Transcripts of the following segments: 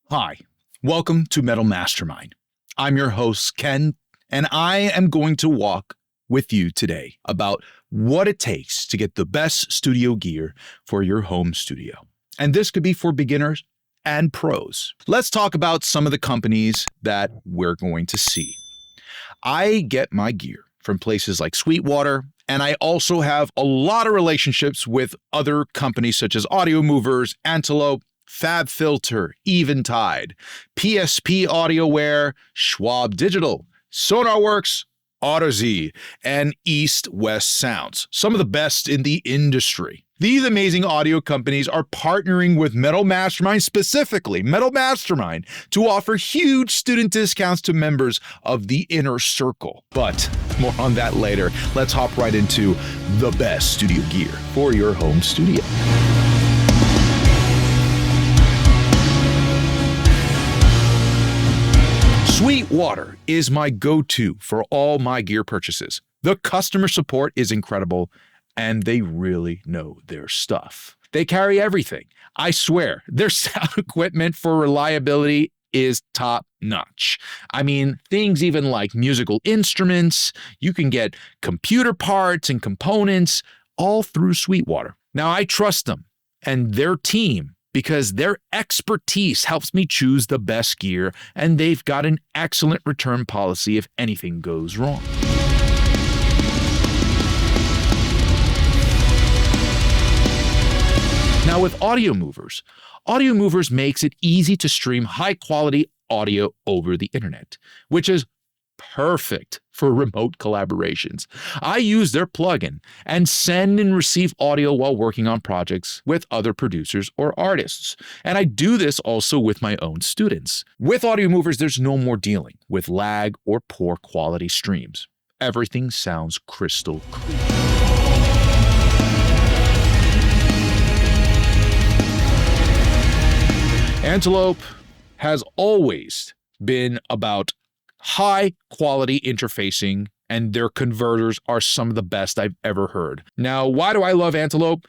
Hi, welcome to Metal Mastermind. I'm your host, Ken, and I am going to walk with you today about what it takes to get the best studio gear for your home studio. And this could be for beginners and pros. Let's talk about some of the companies that we're going to see. I get my gear from places like Sweetwater, and I also have a lot of relationships with other companies such as AudioMovers, Antelope, FabFilter, Eventide, PSP AudioWare, Schwabe Digital, Sonarworks, Audeze, and EastWest Sounds, some of the best in the industry. These amazing audio companies are partnering with Metal Mastermind, specifically Metal Mastermind, to offer huge student discounts to members of the inner circle. But more on that later. Let's hop right into the best studio gear for your home studio. Sweetwater is my go-to for all my gear purchases. The customer support is incredible, and they really know their stuff. They carry everything. I swear, their sound equipment for reliability is top-notch. I mean, things even like musical instruments, you can get computer parts and components all through Sweetwater. Now, I trust them and their team because their expertise helps me choose the best gear, and they've got an excellent return policy if anything goes wrong. Now with AudioMovers makes it easy to stream high-quality audio over the internet, which is perfect for remote collaborations. I use their plugin and send and receive audio while working on projects with other producers or artists. And I do this also with my own students. With AudioMovers, there's no more dealing with lag or poor quality streams. Everything sounds crystal clear. Antelope has always been about high quality interfacing, and their converters are some of the best I've ever heard. Now, why do I love Antelope?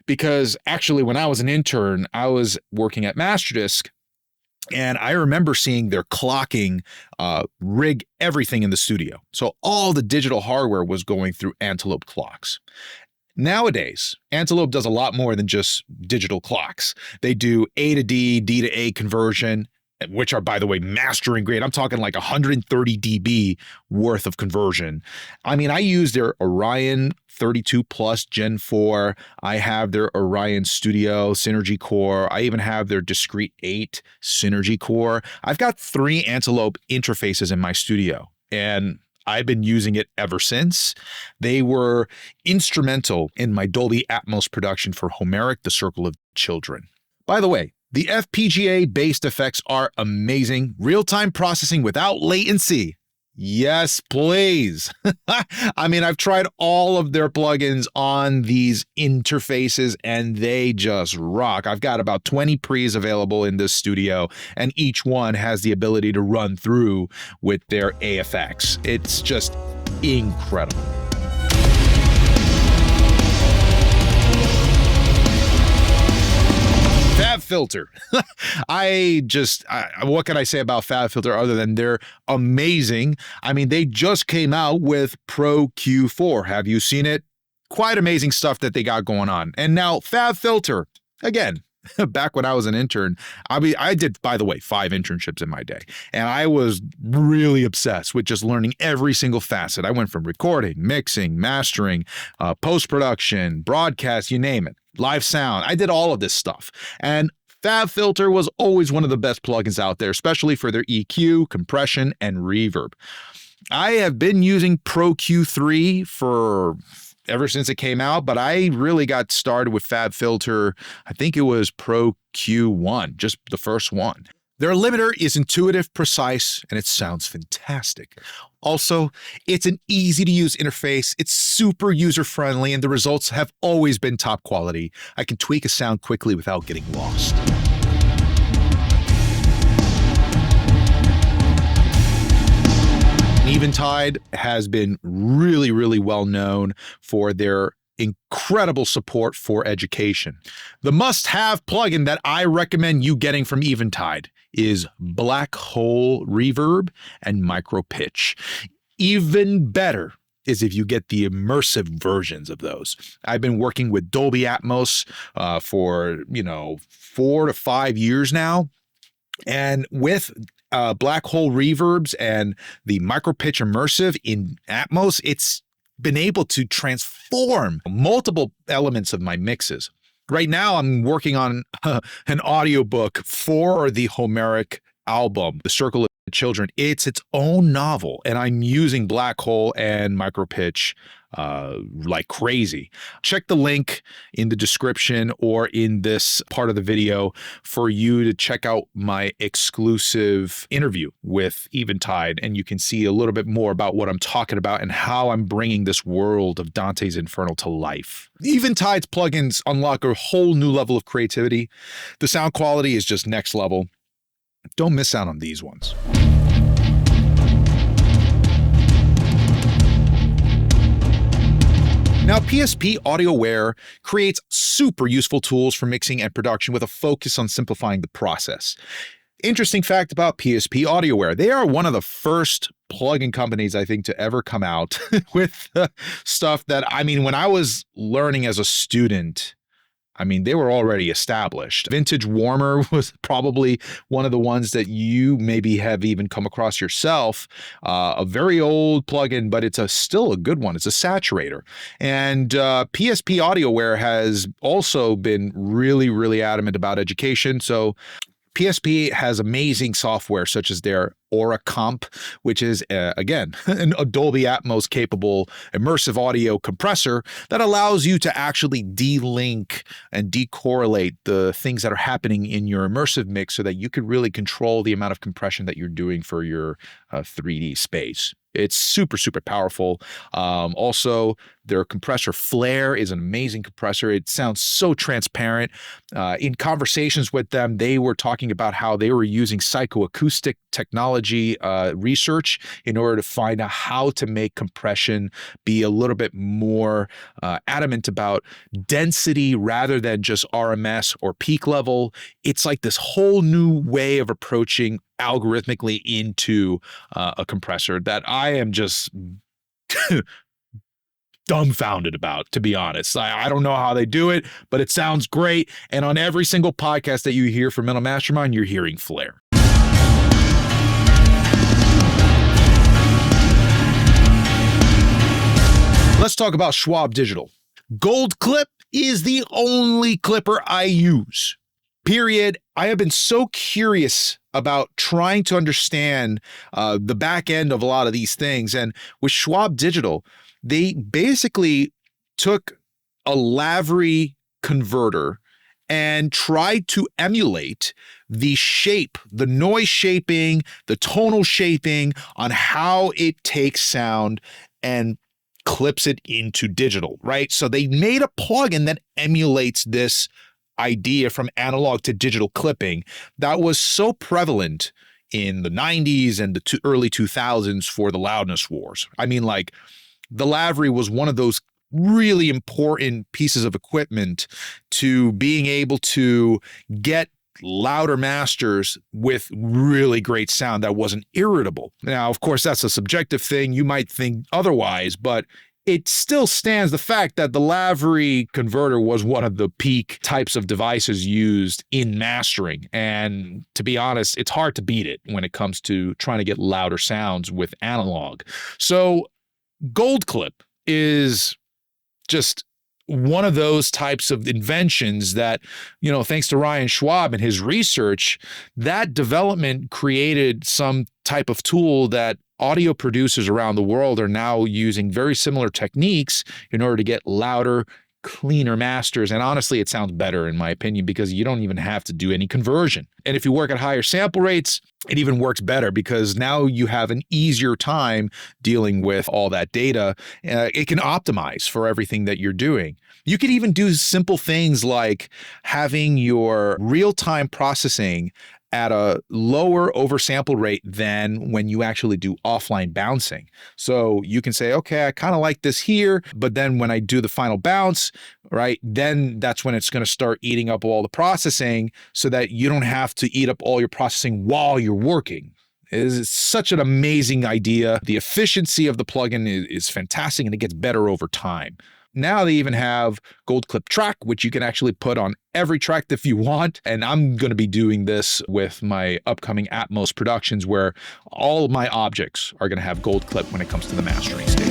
Because actually, when I was an intern, I was working at Masterdisc, and I remember seeing their clocking rig everything in the studio. So all the digital hardware was going through Antelope clocks. Nowadays, Antelope does a lot more than just digital clocks. They do A to D, D to A conversion, which are, by the way, mastering grade. I'm talking like 130 dB worth of conversion. I mean, I use their Orion 32 Plus Gen 4. I have their Orion Studio Synergy Core. I even have their Discrete 8 Synergy Core. I've got 3 Antelope interfaces in my studio, and I've been using it ever since. They were instrumental in my Dolby Atmos production for Homeric: The Circle of Children. By the way, the FPGA-based effects are amazing. Real-time processing without latency. Yes, please. I mean, I've tried all of their plugins on these interfaces, and they just rock. I've got about 20 pre's available in this studio, and each one has the ability to run through with their AFX. It's just incredible. FabFilter. What can I say about FabFilter other than they're amazing? I mean, they just came out with Pro Q4. Have you seen it? Quite amazing stuff that they got going on. And now FabFilter, again, back when I was an intern, I did, by the way, 5 internships in my day, and I was really obsessed with just learning every single facet. I went from recording, mixing, mastering, post-production, broadcast, you name it, live sound. I did all of this stuff. And FabFilter was always one of the best plugins out there, especially for their EQ, compression, and reverb. I have been using Pro Q3 ever since it came out, but I really got started with FabFilter. I think it was Pro Q1, just the first one. Their limiter is intuitive, precise, and it sounds fantastic. Also, it's an easy-to-use interface. It's super user-friendly, and the results have always been top quality. I can tweak a sound quickly without getting lost. Eventide has been really, really well known for their incredible support for education. The must-have plugin that I recommend you getting from Eventide is Black Hole Reverb and Micro Pitch. Even better is if you get the immersive versions of those. I've been working with Dolby Atmos for 4 to 5 years now. And with Black Hole Reverbs and the Micro Pitch Immersive in Atmos, it's been able to transform multiple elements of my mixes. Right now, I'm working on an audiobook for the Homeric album, The Circle of Children. It's its own novel, and I'm using Black Hole and Micro Pitch like crazy. Check the link in the description or in this part of the video for you to check out my exclusive interview with Eventide, and you can see a little bit more about what I'm talking about and how I'm bringing this world of Dante's Inferno to life. Eventide's plugins unlock a whole new level of creativity. The sound quality is just next level. Don't miss out on these ones. Now, PSP AudioWare creates super useful tools for mixing and production with a focus on simplifying the process. Interesting fact about PSP AudioWare, they are one of the first plugin companies, I think, to ever come out with stuff that, when I was learning as a student, they were already established. Vintage Warmer was probably one of the ones that you maybe have even come across yourself. A very old plugin, but it's still a good one. It's a saturator. And PSP AudioWare has also been really, really adamant about education. So PSP has amazing software such as their Aura Comp, which is, again, a Dolby Atmos capable immersive audio compressor that allows you to actually de-link and decorrelate the things that are happening in your immersive mix so that you can really control the amount of compression that you're doing for your 3D space. It's super, super powerful. Also, their compressor Flare is an amazing compressor. It sounds so transparent. In conversations with them, they were talking about how they were using psychoacoustic technology research in order to find out how to make compression be a little bit more adamant about density rather than just RMS or peak level. It's like this whole new way of approaching algorithmically into a compressor that I am just dumbfounded about, to be honest. I don't know how they do it, but it sounds great. And on every single podcast that you hear from Mental Mastermind, you're hearing Flare. Let's talk about Schwabe Digital. Gold Clip is the only clipper I use. Period. I have been so curious about trying to understand the back end of a lot of these things. And with Schwabe Digital, they basically took a Lavery converter and tried to emulate the shape, the noise shaping, the tonal shaping on how it takes sound and clips it into digital, right? So they made a plugin that emulates this idea from analog to digital clipping that was so prevalent in the 90s and the early 2000s for the loudness wars. The Lavery was one of those really important pieces of equipment to being able to get louder masters with really great sound that wasn't irritable. Now, of course, that's a subjective thing. You might think otherwise, but it still stands the fact that the Lavery converter was one of the peak types of devices used in mastering. And to be honest, it's hard to beat it when it comes to trying to get louder sounds with analog. So Gold Clip is just one of those types of inventions that, thanks to Ryan Schwabe and his research, that development created some type of tool that audio producers around the world are now using very similar techniques in order to get louder, cleaner masters. And honestly, it sounds better in my opinion because you don't even have to do any conversion. And if you work at higher sample rates, it even works better because now you have an easier time dealing with all that data. It can optimize for everything that you're doing. You could even do simple things like having your real-time processing at a lower oversample rate than when you actually do offline bouncing. So you can say, okay, I kind of like this here, but then when I do the final bounce, right, then that's when it's going to start eating up all the processing so that you don't have to eat up all your processing while you're working. It is such an amazing idea. The efficiency of the plugin is fantastic, and it gets better over time. Now they even have gold clip track, which you can actually put on every track if you want. And I'm going to be doing this with my upcoming Atmos productions, where all of my objects are going to have gold clip when it comes to the mastering stage.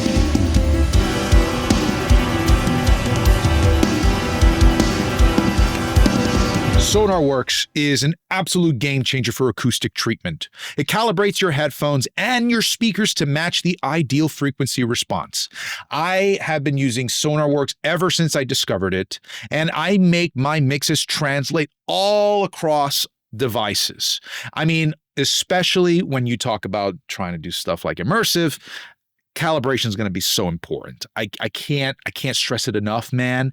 Sonarworks is an absolute game changer for acoustic treatment. It calibrates your headphones and your speakers to match the ideal frequency response. I have been using Sonarworks ever since I discovered it, and I make my mixes translate all across devices. I mean, especially when you talk about trying to do stuff like immersive, calibration is going to be so important. I can't stress it enough, man.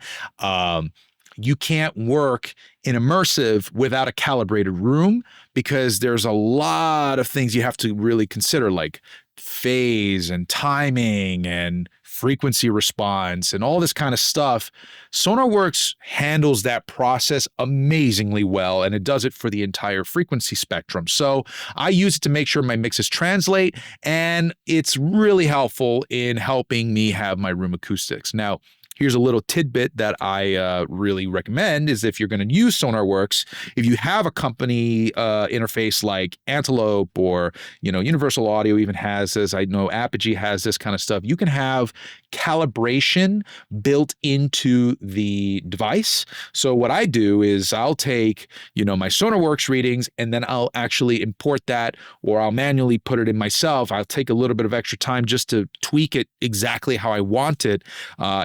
You can't work in immersive without a calibrated room, because there's a lot of things you have to really consider, like phase and timing and frequency response and all this kind of stuff. Sonarworks handles that process amazingly well, and it does it for the entire frequency spectrum. So I use it to make sure my mixes translate, and it's really helpful in helping me have my room acoustics. Now, here's a little tidbit that I really recommend is if you're going to use Sonarworks, if you have a company interface like Antelope or, Universal Audio even has this, I know Apogee has this kind of stuff, you can have calibration built into the device. So what I do is I'll take, my Sonarworks readings, and then I'll actually import that, or I'll manually put it in myself. I'll take a little bit of extra time just to tweak it exactly how I want it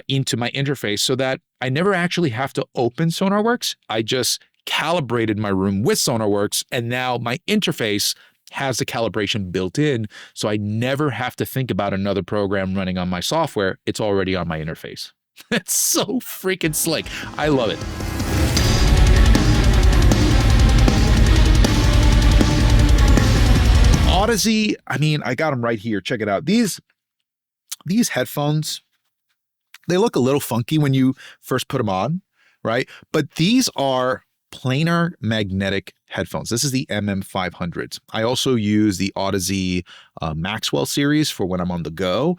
into my interface, so that I never actually have to open Sonarworks. I just calibrated my room with Sonarworks, and now my interface has the calibration built in, so I never have to think about another program running on my software. It's already on my interface. It's so freaking slick. I love it. Audeze, I got them right here. Check it out. These headphones, they look a little funky when you first put them on, right? But these are planar magnetic headphones. This is the MM500s. I also use the Audeze Maxwell series for when I'm on the go,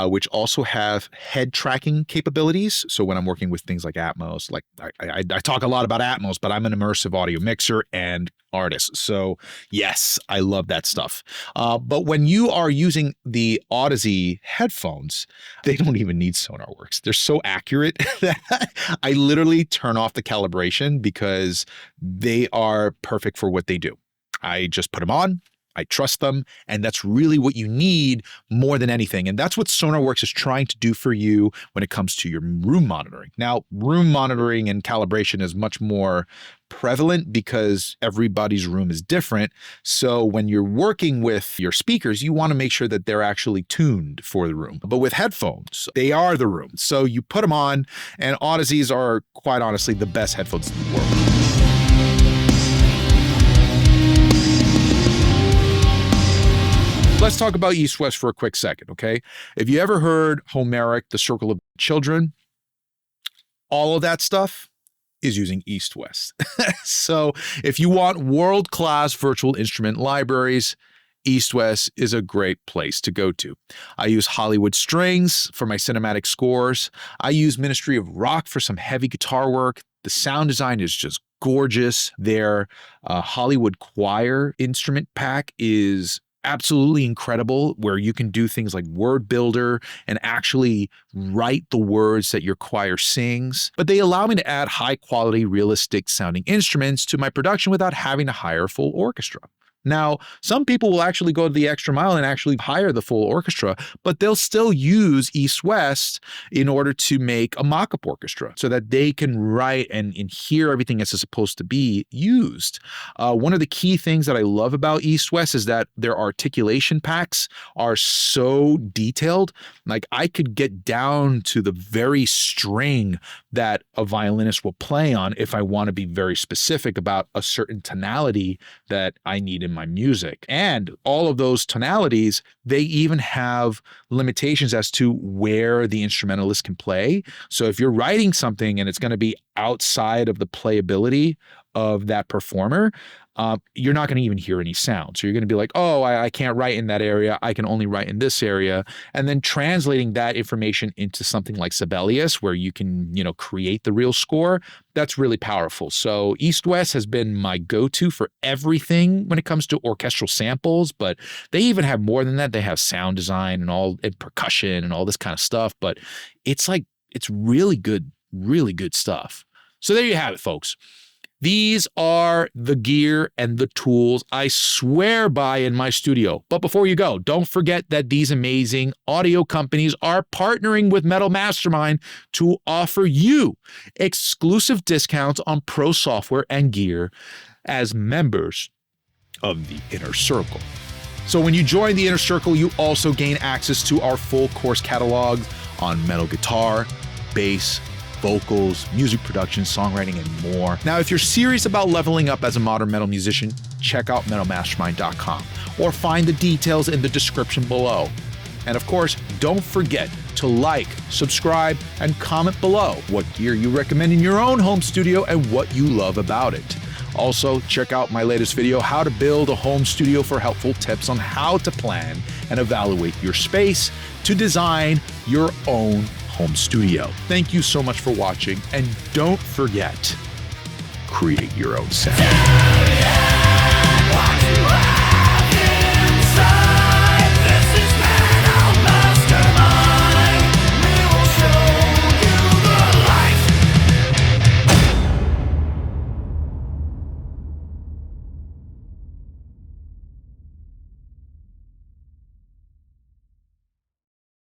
which also have head tracking capabilities. So when I'm working with things like Atmos, like I talk a lot about Atmos, but I'm an immersive audio mixer and artist. So yes, I love that stuff. But when you are using the Audeze headphones, they don't even need Sonarworks. They're so accurate that I literally turn off the calibration because they are perfect for what they do. I just put them on, I trust them, and that's really what you need more than anything. And that's what Sonarworks is trying to do for you when it comes to your room monitoring. Now, room monitoring and calibration is much more prevalent because everybody's room is different. So when you're working with your speakers, you want to make sure that they're actually tuned for the room. But with headphones, they are the room. So you put them on, and Audezes are quite honestly the best headphones in the world. Let's talk about EastWest for a quick second, okay? If you ever heard Homeric, The Circle of Children, all of that stuff is using EastWest. So if you want world-class virtual instrument libraries, EastWest is a great place to go to. I use Hollywood Strings for my cinematic scores. I use Ministry of Rock for some heavy guitar work. The sound design is just gorgeous. Their Hollywood Choir instrument pack is absolutely incredible, where you can do things like word builder and actually write the words that your choir sings. But they allow me to add high quality, realistic sounding instruments to my production without having to hire a full orchestra. Now, some people will actually go to the extra mile and actually hire the full orchestra, but they'll still use EastWest in order to make a mock-up orchestra so that they can write and hear everything as it's supposed to be used. One of the key things that I love about EastWest is that their articulation packs are so detailed. Like, I could get down to the very string that a violinist will play on if I want to be very specific about a certain tonality that I need in my music. And all of those tonalities, they even have limitations as to where the instrumentalist can play. So if you're writing something and it's going to be outside of the playability of that performer, you're not going to even hear any sound. So you're going to be like, oh, I can't write in that area. I can only write in this area. And then translating that information into something like Sibelius, where you can, create the real score. That's really powerful. So EastWest has been my go-to for everything when it comes to orchestral samples, but they even have more than that. They have sound design and percussion and all this kind of stuff. But it's really good stuff. So there you have it, folks. These are the gear and the tools I swear by in my studio. But before you go, don't forget that these amazing audio companies are partnering with Metal Mastermind to offer you exclusive discounts on pro software and gear as members of the Inner Circle. So when you join the Inner Circle, you also gain access to our full course catalog on metal guitar, bass, vocals, music production, songwriting, and more. Now, if you're serious about leveling up as a modern metal musician, check out metalmastermind.com or find the details in the description below. And of course, don't forget to like, subscribe, and comment below what gear you recommend in your own home studio and what you love about it. Also, check out my latest video, How to Build a Home Studio, for helpful tips on how to plan and evaluate your space to design your own home studio. Thank you so much for watching, and don't forget, create your own sound.